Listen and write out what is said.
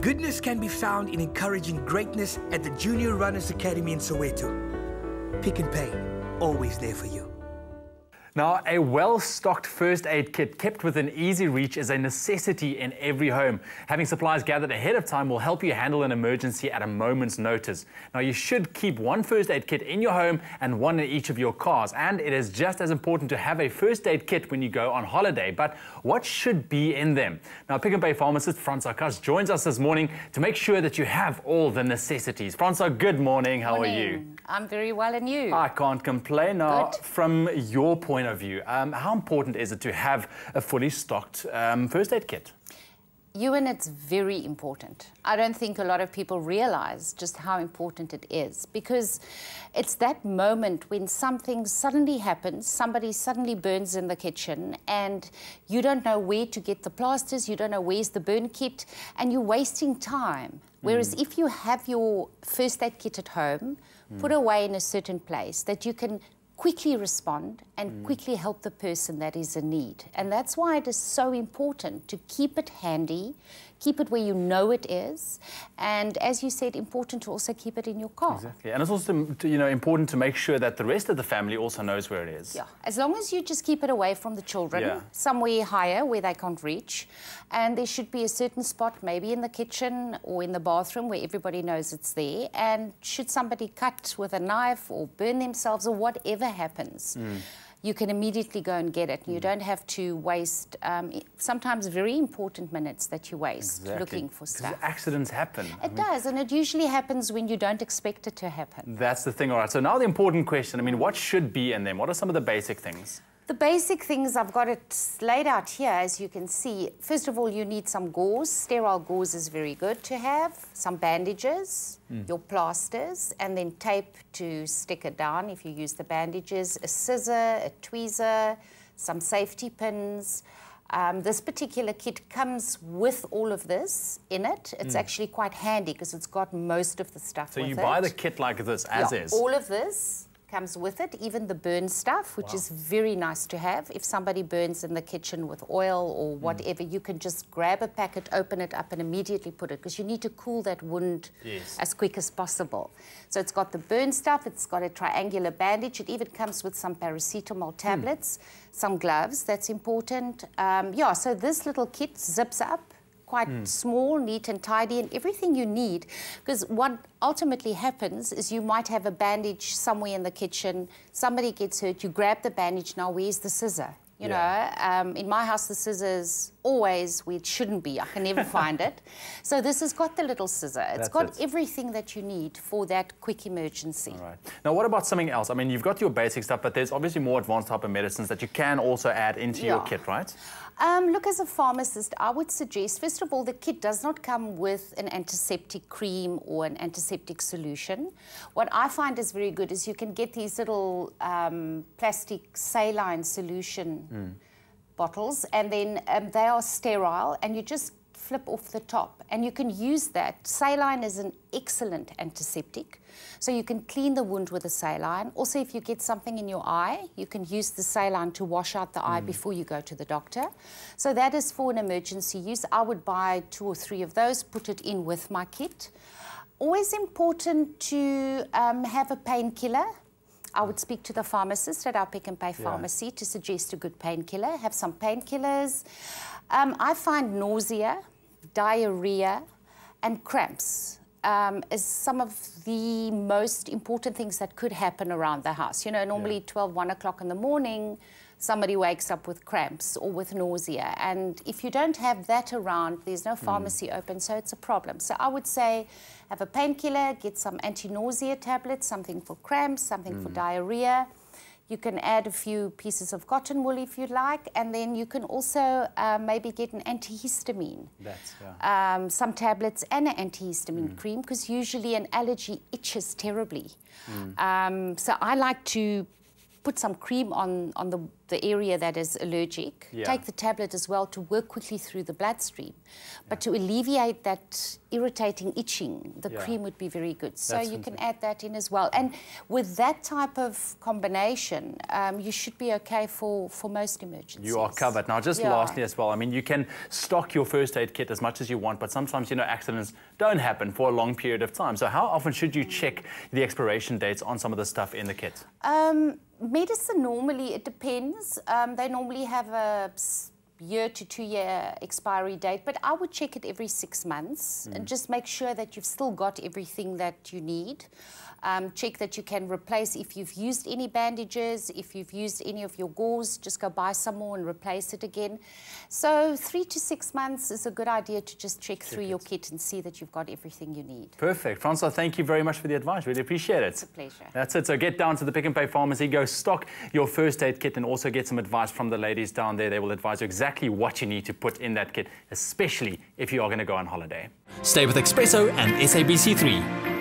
Goodness can be found in encouraging greatness at the Junior Runners Academy in Soweto. Pick n Pay, always there for you. Now, a well-stocked first aid kit kept within easy reach is a necessity in every home. Having supplies gathered ahead of time will help you handle an emergency at a moment's notice. Now, you should keep one first aid kit in your home and one in each of your cars. And it is just as important to have a first aid kit when you go on holiday. But what should be in them? Now, Pick n Pay pharmacist Fransa Katz joins us this morning to make sure that you have all the necessities. Fransa, good morning. How are you? I'm very well, and you? I can't complain. Now, Good. from your point of view, how important is it to have a fully stocked first aid kit? Ewan, it's very important. I don't think a lot of people realize just how important it is, because it's that moment when something suddenly happens, somebody suddenly burns in the kitchen, and you don't know where to get the plasters, you don't know where's the burn kit, and you're wasting time. Whereas if you have your first aid kit at home, put away in a certain place that you can quickly respond and quickly help the person that is in need. And that's why it is so important to keep it handy, keep it where you know it is, and as you said, important to also keep it in your car. Exactly, and it's also important to make sure that the rest of the family also knows where it is. Yeah, as long as you just keep it away from the children, somewhere higher where they can't reach, and there should be a certain spot, maybe in the kitchen or in the bathroom, where everybody knows it's there, and should somebody cut with a knife or burn themselves or whatever happens, you can immediately go and get it. You don't have to waste sometimes very important minutes that you waste looking for stuff. Because accidents happen. It does, and it usually happens when you don't expect it to happen. That's the thing. All right, so now the important question, I mean, what should be in them? What are some of the basic things? The basic things, I've got it laid out here, as you can see. First of all, you need some gauze. Sterile gauze is very good to have. Some bandages, your plasters, and then tape to stick it down if you use the bandages, a scissor, a tweezer, some safety pins. This particular kit comes with all of this in it. It's actually quite handy because it's got most of the stuff with it. So you buy the kit like this, as is? All of this comes with it, even the burn stuff, which is very nice to have. If somebody burns in the kitchen with oil or whatever, you can just grab a packet, open it up and immediately put it, because you need to cool that wound as quick as possible. So it's got the burn stuff, it's got a triangular bandage, it even comes with some paracetamol tablets, some gloves, that's important. So this little kit zips up, quite small, neat and tidy, and everything you need. Because what ultimately happens is you might have a bandage somewhere in the kitchen, somebody gets hurt, you grab the bandage, now where's the scissor? You know, in my house, the scissors always where it shouldn't be. I can never find it. So this has got the little scissor. It's got everything that you need for that quick emergency. All right. Now, what about something else? I mean, you've got your basic stuff, but there's obviously more advanced type of medicines that you can also add into your kit, right? Look, as a pharmacist, I would suggest, first of all, the kit does not come with an antiseptic cream or an antiseptic solution. What I find is very good is you can get these little plastic saline solution bottles, and then they are sterile, and you just flip off the top, and you can use that. Saline is an excellent antiseptic, so you can clean the wound with a saline. Also, if you get something in your eye, you can use the saline to wash out the eye before you go to the doctor. So that is for an emergency use. I would buy 2 or 3 of those, put it in with my kit. Always important to have a painkiller. I would speak to the pharmacist at our Pick n Pay pharmacy to suggest a good painkiller. Have some painkillers. I find nausea, diarrhea and cramps is some of the most important things that could happen around the house. You know, normally 12, 1 o'clock in the morning, somebody wakes up with cramps or with nausea. And if you don't have that around, there's no pharmacy open, so it's a problem. So I would say have a painkiller, get some anti-nausea tablets, something for cramps, something for diarrhea. You can add a few pieces of cotton wool if you like, and then you can also maybe get an antihistamine. Some tablets and an antihistamine cream, because usually an allergy itches terribly. So I like to put some cream on the the area that is allergic, take the tablet as well to work quickly through the bloodstream. But to alleviate that irritating itching, the cream would be very good. So you can add that in as well. And with that type of combination, you should be okay for most emergencies. You are covered. Now, just lastly as well, I mean, you can stock your first aid kit as much as you want, but sometimes, you know, accidents don't happen for a long period of time. So how often should you check the expiration dates on some of the stuff in the kit? Medicine, normally, it depends. They normally have a year to 2 year expiry date, but I would check it every 6 months and just make sure that you've still got everything that you need. Check that you can replace if you've used any bandages, if you've used any of your gauze, just go buy some more and replace it again. So 3 to 6 months is a good idea to just check through your kit and see that you've got everything you need. Perfect. Fransa, thank you very much for the advice. Really appreciate it. It's a pleasure. That's it. So get down to the Pick n Pay pharmacy, go stock your first aid kit and also get some advice from the ladies down there. They will advise you exactly what you need to put in that kit, especially if you are going to go on holiday. Stay with Expresso and SABC3.